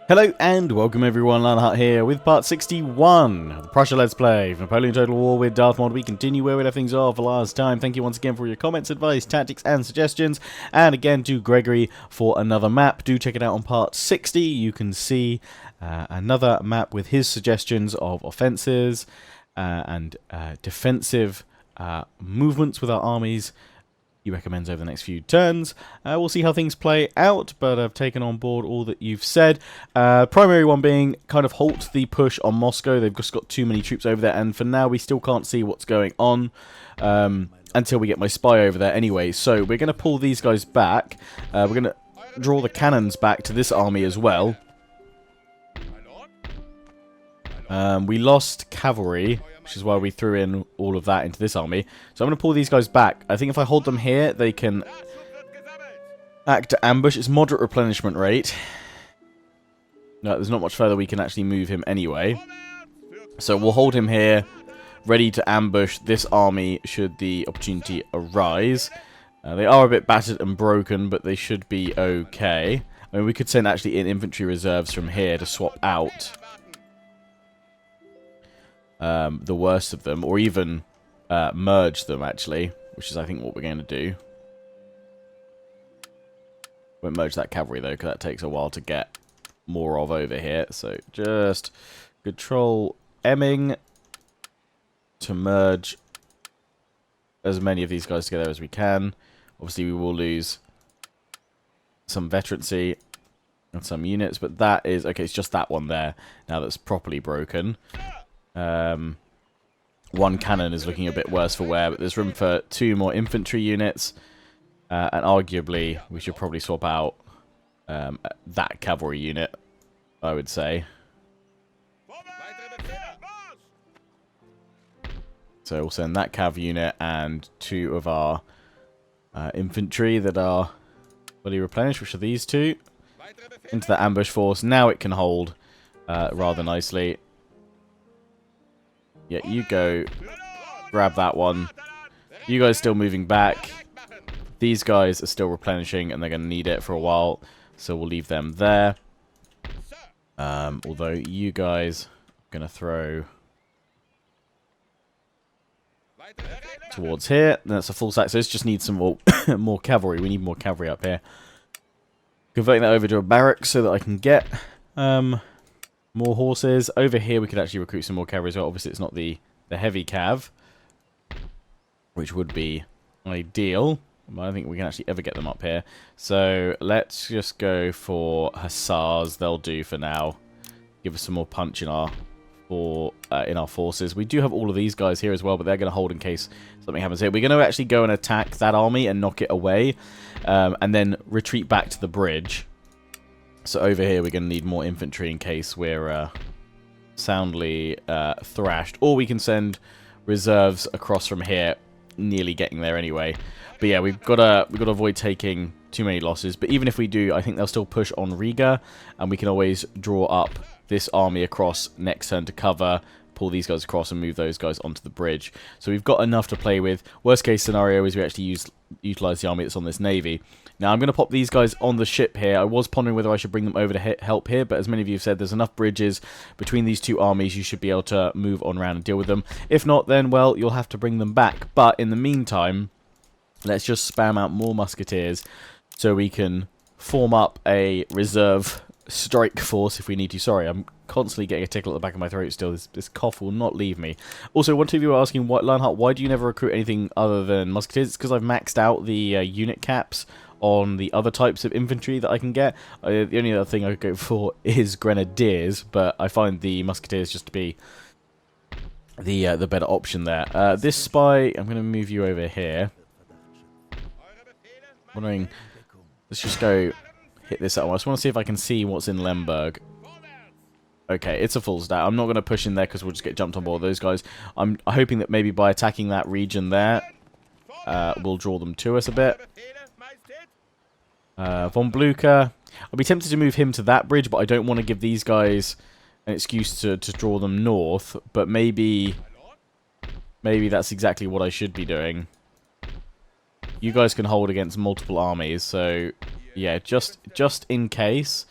Hello and welcome everyone, Lanhart here with part 61 of the Prussia Let's Play for Napoleon Total War with Darthmod. We continue where we left things off last time. Thank you once again for your comments, advice, tactics and suggestions, and again to Gregory for another map. Do check it out on part 60. You can see another map with his suggestions of offences and defensive movements with our armies he recommends over the next few turns. We'll see how things play out, but I've taken on board all that you've said. Primary one being kind of halt the push on Moscow. They've just got too many troops over there, and for now we still can't see what's going on until we get my spy over there anyway. So we're going to pull these guys back. We're going to draw the cannons back to this army as well. We lost cavalry, which is why we threw in all of that into this army. So I'm going to pull these guys back. I think if I hold them here, they can act to ambush. It's moderate replenishment rate. No, there's not much further we can actually move him anyway. So we'll hold him here, ready to ambush this army should the opportunity arise. They are a bit battered and broken, but they should be okay. I mean, we could send actually in infantry reserves from here to swap out the worst of them, or even merge them actually, which is I think what we're going to do. Won't merge that cavalry though, because that takes a while to get more of over here. So just control Emming to merge as many of these guys together as we can. Obviously we will lose some veterancy and some units, but that is okay. It's just that one there now that's properly broken. One cannon is looking a bit worse for wear, but there's room for 2 more infantry units, and arguably we should probably swap out that cavalry unit, I would say. So we'll send that cav unit and 2 of our infantry that are fully replenished, which are these 2, into the ambush force. Now it can hold rather nicely. Yeah, you go grab that one. You guys still moving back. These guys are still replenishing and they're going to need it for a while, so we'll leave them there. Although you guys are going to throw towards here. That's a full sack, so this just needs some more, more cavalry. We need more cavalry up here. Converting that over to a barracks so that I can get more horses. Over here we could actually recruit some more cavalry as well. Obviously it's not the heavy cav, which would be ideal, but I don't think we can actually ever get them up here. So let's just go for hussars. They'll do for now. Give us some more punch in our forces. We do have all of these guys here as well, but they're going to hold in case something happens here. We're going to actually go and attack that army and knock it away, and then retreat back to the bridge. So over here we're going to need more infantry in case we're soundly thrashed. Or we can send reserves across from here, nearly getting there anyway. But yeah, we've got to avoid taking too many losses. But even if we do, I think they'll still push on Riga, and we can always draw up this army across next turn to cover, pull these guys across and move those guys onto the bridge. So we've got enough to play with. Worst case scenario is we actually utilize the army that's on this navy. Now I'm going to pop these guys on the ship here. I was pondering whether I should bring them over to help here, but as many of you have said, there's enough bridges between these 2 armies. You should be able to move on around and deal with them. If not, then, well, you'll have to bring them back. But in the meantime, let's just spam out more musketeers so we can form up a reserve strike force if we need to. Sorry, I'm constantly getting a tickle at the back of my throat still. This cough will not leave me. Also, one of you were asking, Lionheart, why do you never recruit anything other than musketeers? It's because I've maxed out the unit caps on the other types of infantry that I can get. The only other thing I could go for is grenadiers, but I find the musketeers just to be the better option there. This spy, I'm going to move you over here. Wondering, let's just go hit this out. I just want to see if I can see what's in Lemberg. Okay, it's a full stat. I'm not going to push in there because we'll just get jumped on board those guys. I'm hoping that maybe by attacking that region there, we'll draw them to us a bit. Von Blucher, I'll be tempted to move him to that bridge, but I don't want to give these guys an excuse to draw them north. But maybe that's exactly what I should be doing. You guys can hold against multiple armies, so yeah, just in case,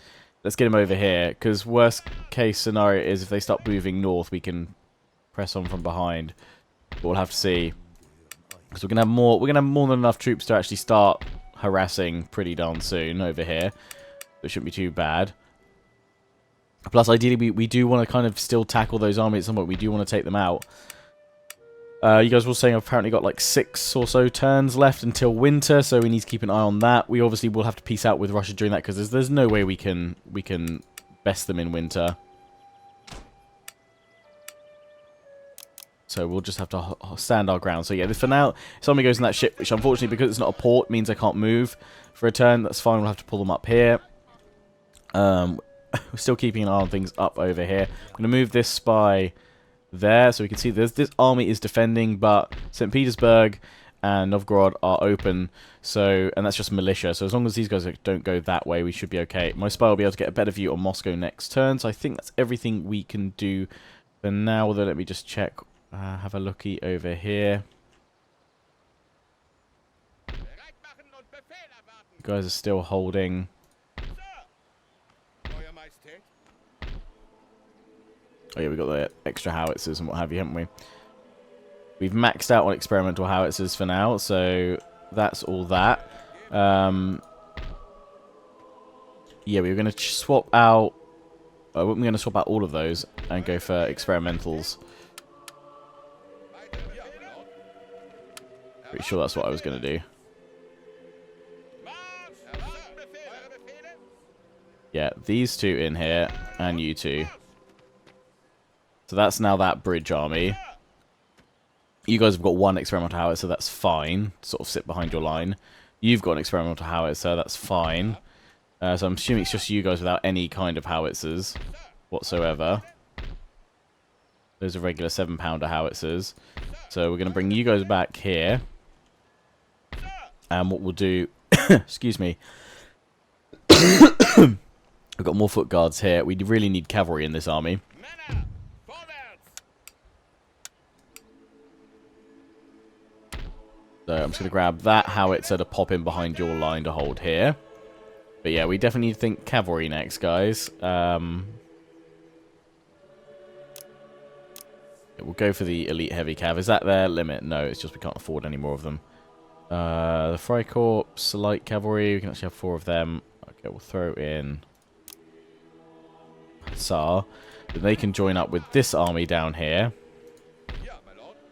let's get him over here, because worst case scenario is if they start moving north, we can press on from behind. But we'll have to see, because we're gonna have more than enough troops to actually start harassing pretty darn soon over here. It shouldn't be too bad. Plus, ideally, we do want to kind of still tackle those armies at some point. We do want to take them out. You guys were saying I've apparently got like 6 or so turns left until winter, so we need to keep an eye on that. We obviously will have to peace out with Russia during that, because there's no way we can best them in winter. So we'll just have to stand our ground. So yeah, for now, if somebody goes in that ship, which unfortunately, because it's not a port, means I can't move for a turn. That's fine, we'll have to pull them up here. We're still keeping an eye on things up over here. I'm going to move this spy there, so we can see this army is defending, but St. Petersburg and Novgorod are open, so, and that's just militia, so as long as these guys don't go that way, we should be okay. My spy will be able to get a better view on Moscow next turn, so I think that's everything we can do for now. Although let me just check, have a looky over here. You guys are still holding. Oh yeah, we've got the extra howitzers and what have you, haven't we? We've maxed out on experimental howitzers for now, so that's all that. Yeah, we were going to swap out... we're going to swap out all of those and go for experimentals. Pretty sure that's what I was going to do. Yeah, these two in here, and you two. So that's now that bridge army. You guys have got 1 experimental howitzer, so that's fine. Sort of sit behind your line. You've got an experimental howitzer, that's fine. So I'm assuming it's just you guys without any kind of howitzers whatsoever. Those are regular 7-pounder howitzers. So we're going to bring you guys back here. And what we'll do... excuse me. We've got more foot guards here. We really need cavalry in this army. So I'm just going to grab that howitzer to pop in behind your line to hold here. But yeah, we definitely need to think cavalry next, guys. We'll go for the elite heavy cav. Is that their limit? No, it's just we can't afford any more of them. The Freikorps, light cavalry, we can actually have 4 of them. Okay, we'll throw in Tsar. Then they can join up with this army down here.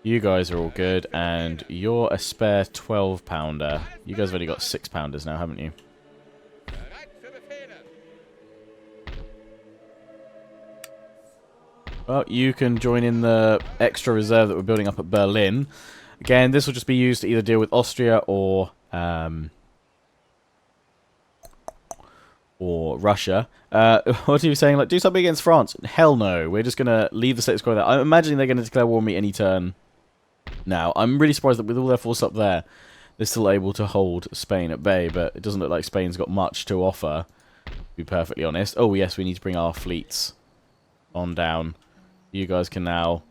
You guys are all good, and you're a spare 12-pounder. You guys have only got 6-pounders now, haven't you? Well, you can join in the extra reserve that we're building up at Berlin. Again, this will just be used to either deal with Austria or Russia. What are you saying? Like, do something against France? Hell no. We're just going to leave the status quo there. I'm imagining they're going to declare war on me any turn. Now, I'm really surprised that with all their force up there, they're still able to hold Spain at bay, but it doesn't look like Spain's got much to offer, to be perfectly honest. Oh, yes, we need to bring our fleets on down. You guys can now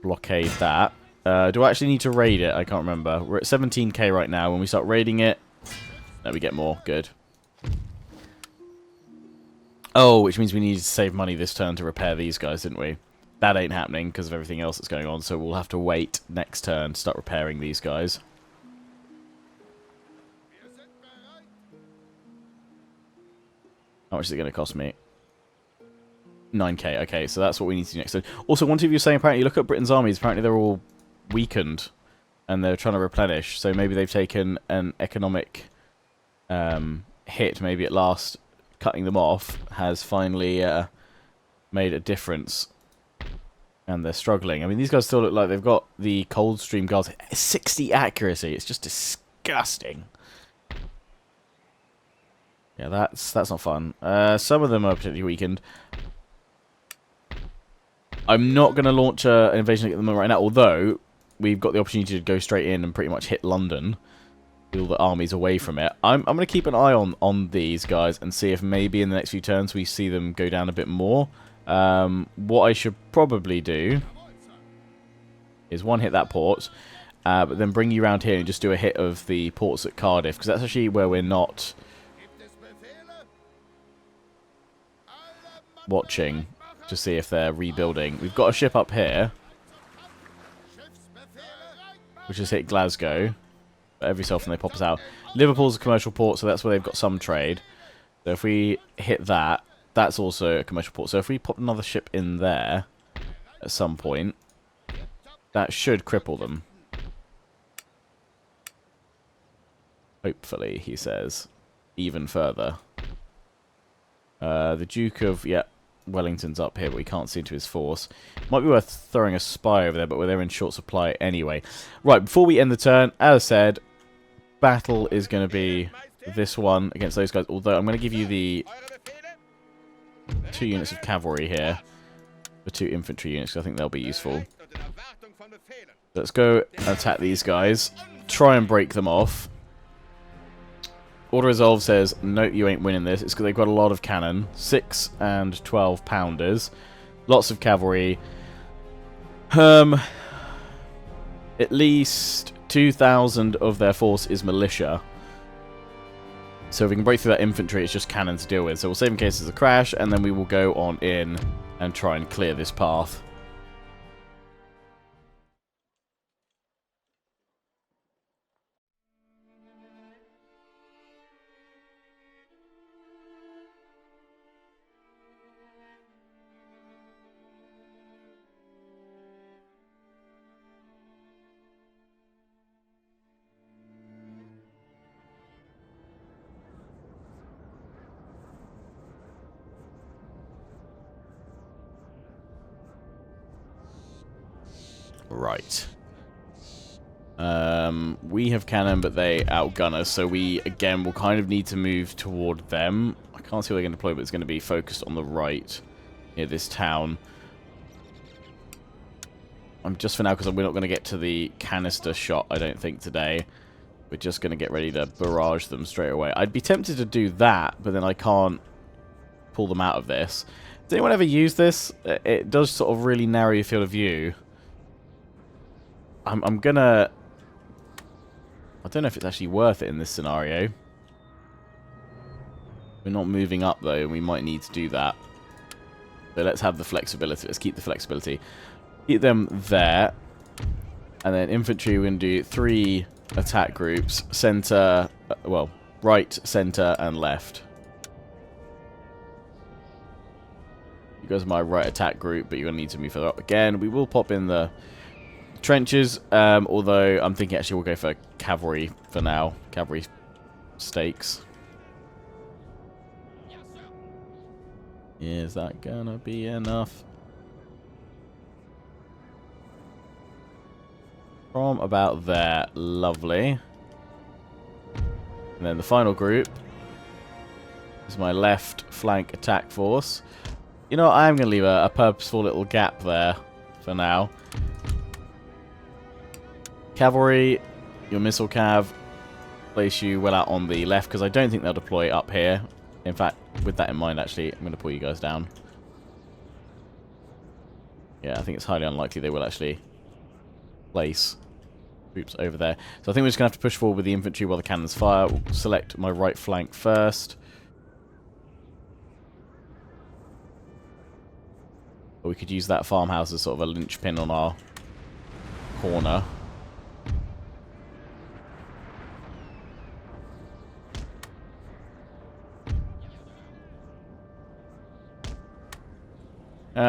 blockade that. Do I actually need to raid it? I can't remember. We're at 17k right now. When we start raiding it, no, we get more. Good. Oh, which means we need to save money this turn to repair these guys, didn't we? That ain't happening because of everything else that's going on, so we'll have to wait next turn to start repairing these guys. How much is it going to cost me? 9k, okay, so that's what we need to do next turn. Also, one of you were saying, apparently, look at Britain's armies, apparently they're all weakened, and they're trying to replenish, so maybe they've taken an economic hit, maybe at last cutting them off has finally made a difference. And they're struggling. I mean, these guys still look like they've got the Coldstream Guards. 60 accuracy. It's just disgusting. Yeah, that's not fun. Some of them are particularly weakened. I'm not going to launch an invasion at them right now, although we've got the opportunity to go straight in and pretty much hit London with all the armies away from it. I'm going to keep an eye on these guys and see if maybe in the next few turns we see them go down a bit more. What I should probably do is hit that port, but then bring you around here and just do a hit of the ports at Cardiff, because that's actually where we're not watching to see if they're rebuilding. We've got a ship up here, which has hit Glasgow. But every so often they pop us out. Liverpool's a commercial port, so that's where they've got some trade. So if we hit that, that's also a commercial port. So if we pop another ship in there at some point, that should cripple them. Hopefully, he says. Even further. The Duke of... Yeah, Wellington's up here, but we can't see into his force. Might be worth throwing a spy over there, but they're in short supply anyway. Right, before we end the turn, as I said, battle is going to be this one against those guys. Although I'm going to give you the 2 units of cavalry here. The 2 infantry units, because I think they'll be useful. Let's go attack these guys. Try and break them off. Order Resolve says, no, you ain't winning this. It's because they've got a lot of cannon. 6 and 12 pounders. Lots of cavalry. At least 2,000 of their force is militia. So if we can break through that infantry, it's just cannon to deal with. So we'll save in case there's a crash, and then we will go on in and try and clear this path. Right. We have cannon, but they outgun us, so we, again, will kind of need to move toward them. I can't see where they're going to deploy, but it's going to be focused on the right near this town. I'm just for now, because we're not going to get to the canister shot, I don't think, today. We're just going to get ready to barrage them straight away. I'd be tempted to do that, but then I can't pull them out of this. Does anyone ever use this? It does sort of really narrow your field of view. I'm gonna... I don't know if it's actually worth it in this scenario. We're not moving up, though, and we might need to do that. So let's have the flexibility. Let's keep the flexibility. Keep them there. And then infantry, we're going to do 3 attack groups. Center, well, right, center, and left. You guys are my right attack group, but you're going to need to move further up again. We will pop in the trenches, although I'm thinking actually we'll go for cavalry for now. Cavalry stakes. Is that gonna be enough? From about there. Lovely. And then the final group is my left flank attack force. You know what, I am going to leave a purposeful little gap there for now. Cavalry, your missile cav, place you well out on the left, because I don't think they'll deploy up here. In fact, with that in mind, actually, I'm going to pull you guys down. Yeah, I think it's highly unlikely they will actually place troops over there. So I think we're just going to have to push forward with the infantry while the cannons fire. We'll select my right flank first. But we could use that farmhouse as sort of a linchpin on our corner.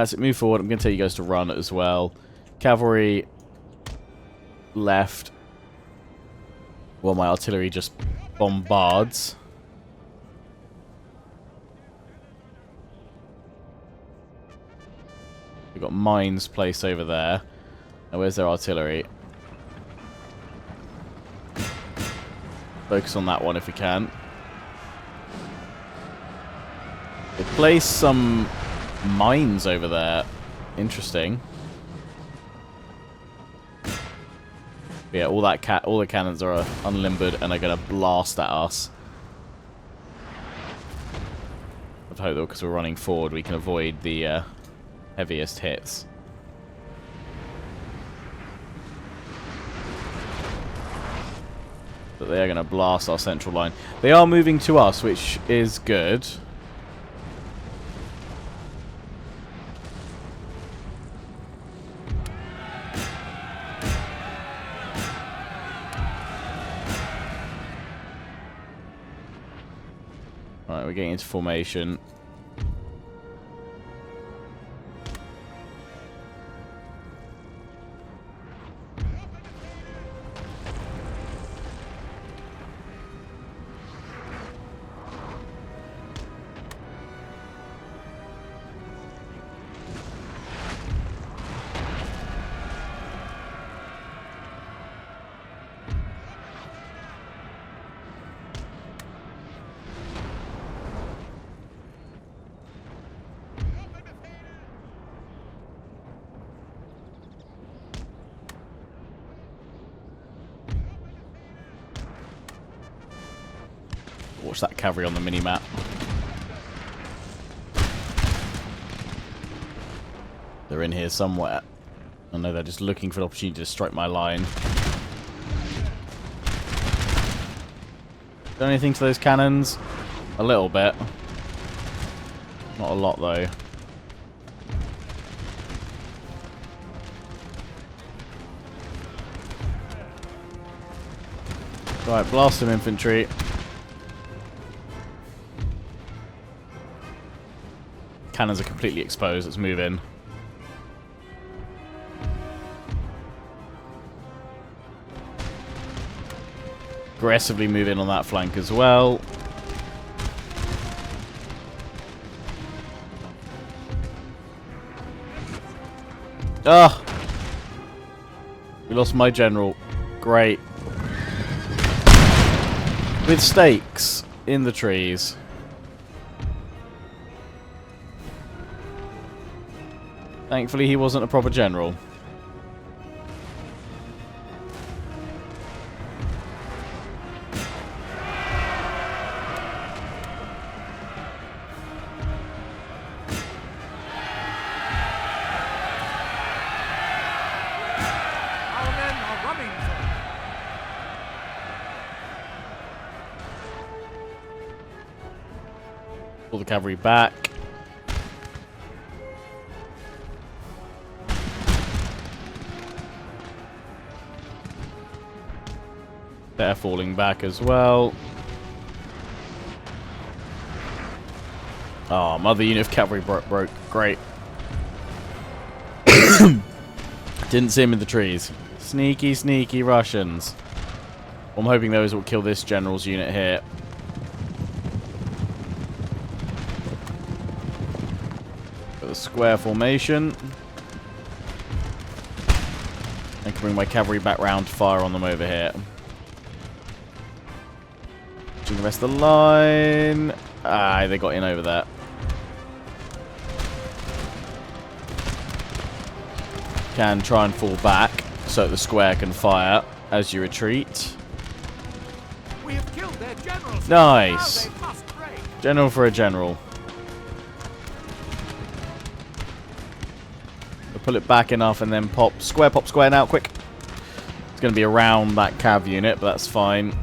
So move forward. I'm going to tell you guys to run as well. Cavalry left. While my artillery just bombards. We've got mines placed over there. Now where's their artillery? Focus on that one if we can. They place some mines over there. Interesting. But yeah, all the cannons are unlimbered and are going to blast at us. I'd hope though, because we're running forward, we can avoid the heaviest hits. But they are going to blast our central line. They are moving to us, which is good. Right, we're getting into formation. Watch that cavalry on the mini-map. They're in here somewhere. I know they're just looking for an opportunity to strike my line. Do anything to those cannons? A little bit. Not a lot, though. Right, blast some infantry. Cannons are completely exposed. Let's move in. Aggressively move in on that flank as well. Ah! We lost my general. Great. With stakes in the trees. Thankfully, he wasn't a proper general. Our men are running. Pull the cavalry back. They're falling back as well. Oh, mother unit of cavalry broke. Great. Didn't see him in the trees. Sneaky, sneaky Russians. I'm hoping those will kill this general's unit here. Got the square formation. I can bring my cavalry back round to fire on them over here. The rest of the line. Ah, they got in over there. Can try and fall back so the square can fire as you retreat. We have killed their generals. Nice. Now they must break. General for a general. We'll pull it back enough and then pop square now, quick. It's going to be around that cav unit, but that's fine.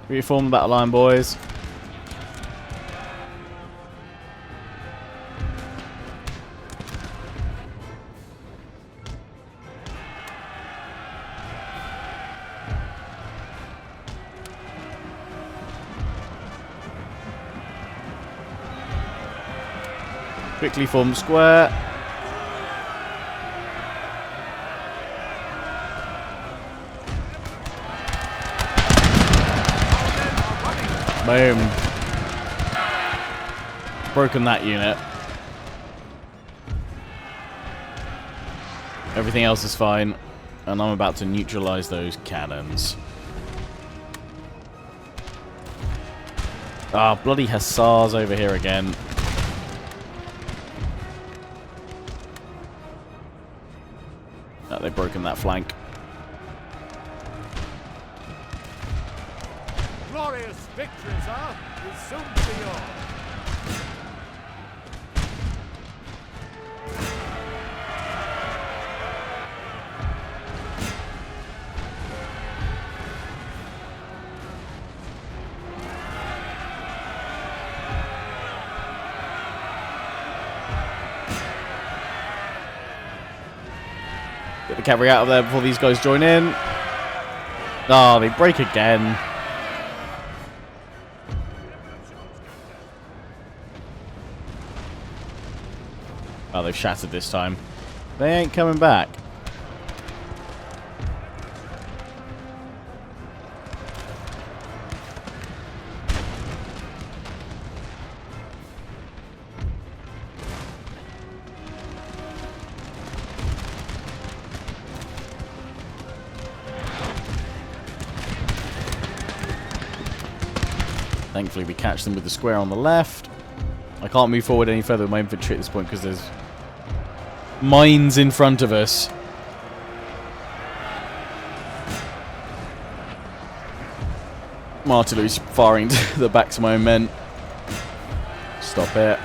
Reform the battle line, boys. Quickly form square. Boom. Broken that unit. Everything else is fine. And I'm about to neutralize those cannons. Ah, bloody hussars over here again. Oh, they've broken that flank. Glorious victory, sir, will soon be yours. Get the cavalry out of there before these guys join in. Oh, they break again. Oh, they've shattered this time. They ain't coming back. Thankfully, we catch them with the square on the left. I can't move forward any further with my infantry at this point because there's mines in front of us. My artillery's firing to the backs of my own men. Stop it.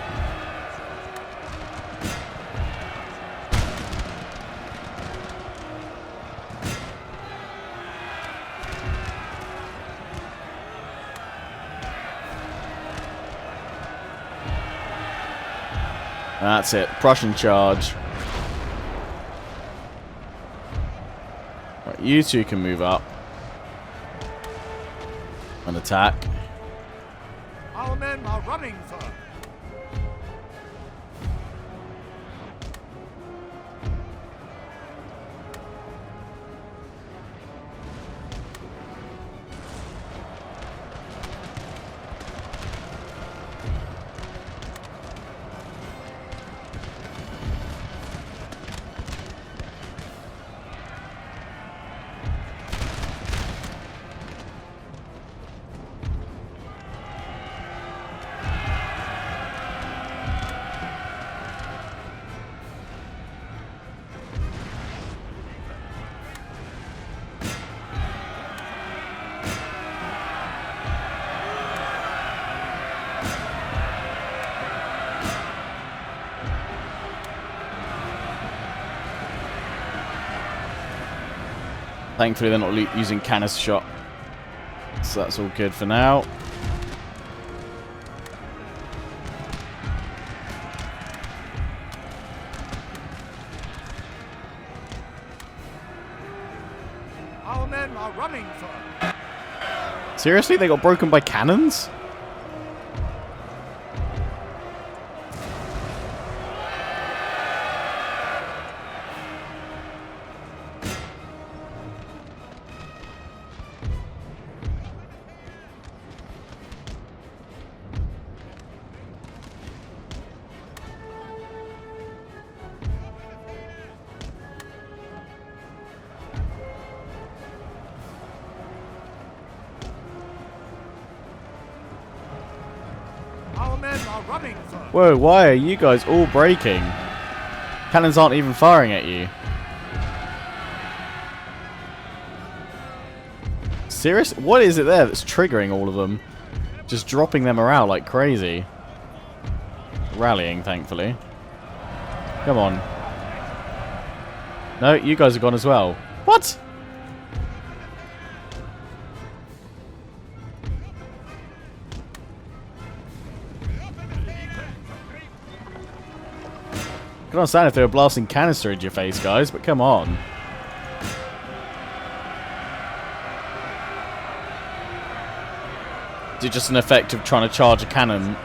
That's it. Prussian charge. Right, you two can move up and attack. Our men are running, sir. Thankfully, they're not using canister shot. So that's all good for now. Our men are running, sir. Seriously? They got broken by cannons? Our men are running, sir. Whoa, why are you guys all breaking? Cannons aren't even firing at you. Serious? What is it there that's triggering all of them? Just dropping them around like crazy. Rallying, thankfully. Come on. No, you guys are gone as well. What? I can understand if they were blasting canister into your face, guys, but come on. Is it just an effect of trying to charge a cannon?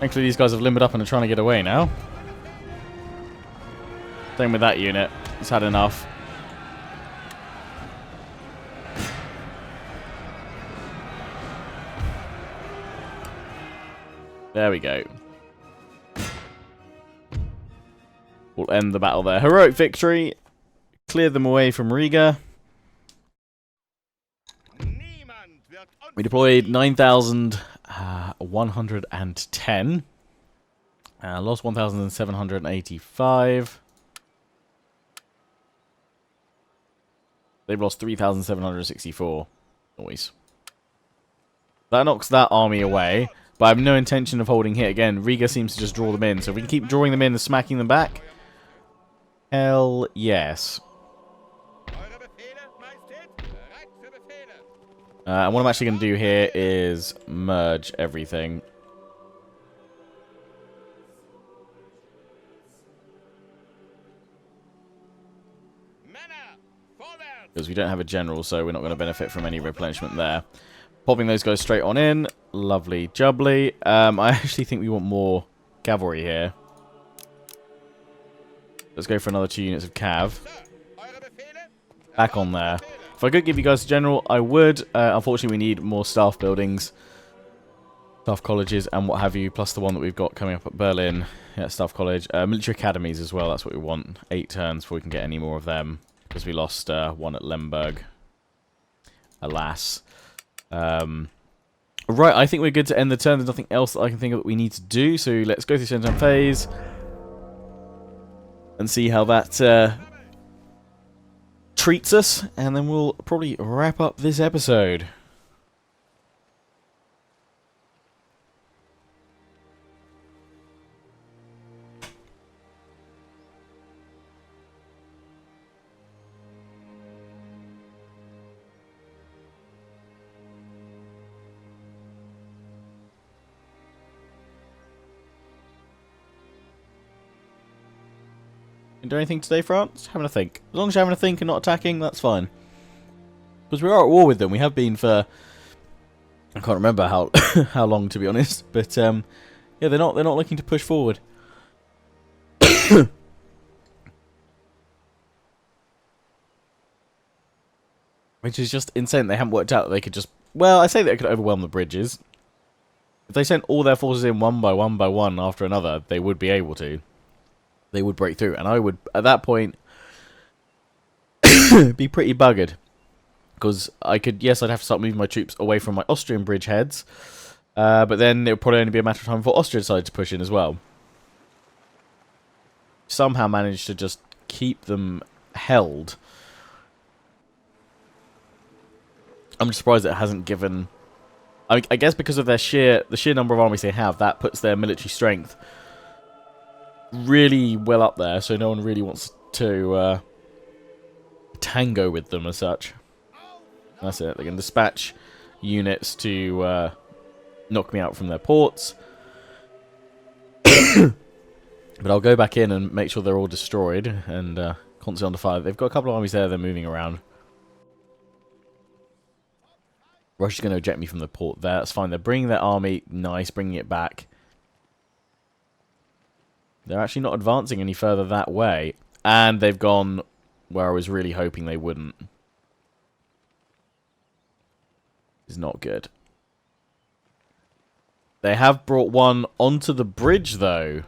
Thankfully, these guys have limbered up and are trying to get away now. Same with that unit. It's had enough. There we go. we'll end the battle there. Heroic victory. Cleared them away from Riga. We deployed 9,110. Lost 1,785. They've lost 3,764. Noise. That knocks that army away. But I have no intention of holding here. Again, Riga seems to just draw them in. So if we can keep drawing them in and smacking them back. Hell yes. And what I'm actually going to do here is merge everything. Because we don't have a general, so we're not going to benefit from any replenishment there. Popping those guys straight on in. Lovely jubbly. I actually think we want more cavalry here. Let's go for another 2 units of cav. Back on there. If I could give you guys a general, I would. Unfortunately, we need more staff buildings. Staff colleges and what have you, plus the one that we've got coming up at Berlin. Yeah, staff college. Military academies as well, that's what we want. 8 turns before we can get any more of them. Because we lost one at Lemberg. Alas. Right, I think we're good to end the turn. There's nothing else that I can think of that we need to do. So let's go through the turn phase. And see how that treats us. And then we'll probably wrap up this episode. Do anything today, France? Having a think. As long as you're having a think and not attacking, that's fine. Because we are at war with them. We have been for... I can't remember how how long, to be honest. But, yeah, they're not looking to push forward. Which is just insane. They haven't worked out that they could just... Well, I say they could overwhelm the bridges. If they sent all their forces in one by one after another, they would be able to. They would break through, and I would, at that point, be pretty buggered. Because I could, yes, I'd have to start moving my troops away from my Austrian bridgeheads, but then it would probably only be a matter of time before Austria decided to push in as well. Somehow managed to just keep them held. I'm just surprised it hasn't given... I guess because of the sheer number of armies they have, that puts their military strength really well up there, so no one really wants to tango with them as such. That's it. They can dispatch units to knock me out from their ports. But I'll go back in and make sure they're all destroyed and constantly under fire. They've got a couple of armies there they're moving around. Russia's going to eject me from the port there. That's fine. They're bringing their army. Nice, bringing it back. They're actually not advancing any further that way. And they've gone where I was really hoping they wouldn't. It's not good. They have brought one onto the bridge, though.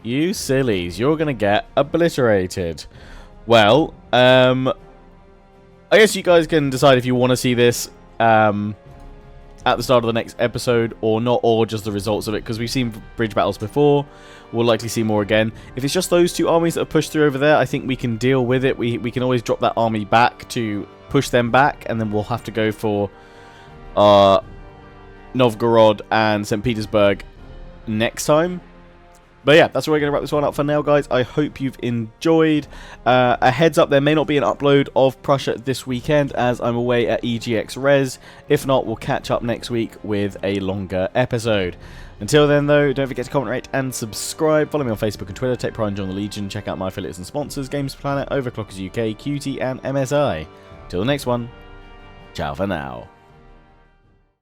You sillies. You're going to get obliterated. Well, I guess you guys can decide if you want to see this at the start of the next episode or not, or just the results of it, because we've seen bridge battles before. We'll likely see more again. If it's just those two armies that have pushed through over there, I think we can deal with it. We can always drop that army back to push them back, and then we'll have to go for Novgorod and St. Petersburg next time. But yeah, that's where we're going to wrap this one up for now, guys. I hope you've enjoyed. A heads up, there may not be an upload of Prussia this weekend, as I'm away at EGX Res. If not, we'll catch up next week with a longer episode. Until then, though, don't forget to comment, rate, and subscribe. Follow me on Facebook and Twitter. Take pride and join the Legion. Check out my affiliates and sponsors, Games Planet, Overclockers UK, QT, and MSI. Till the next one, ciao for now.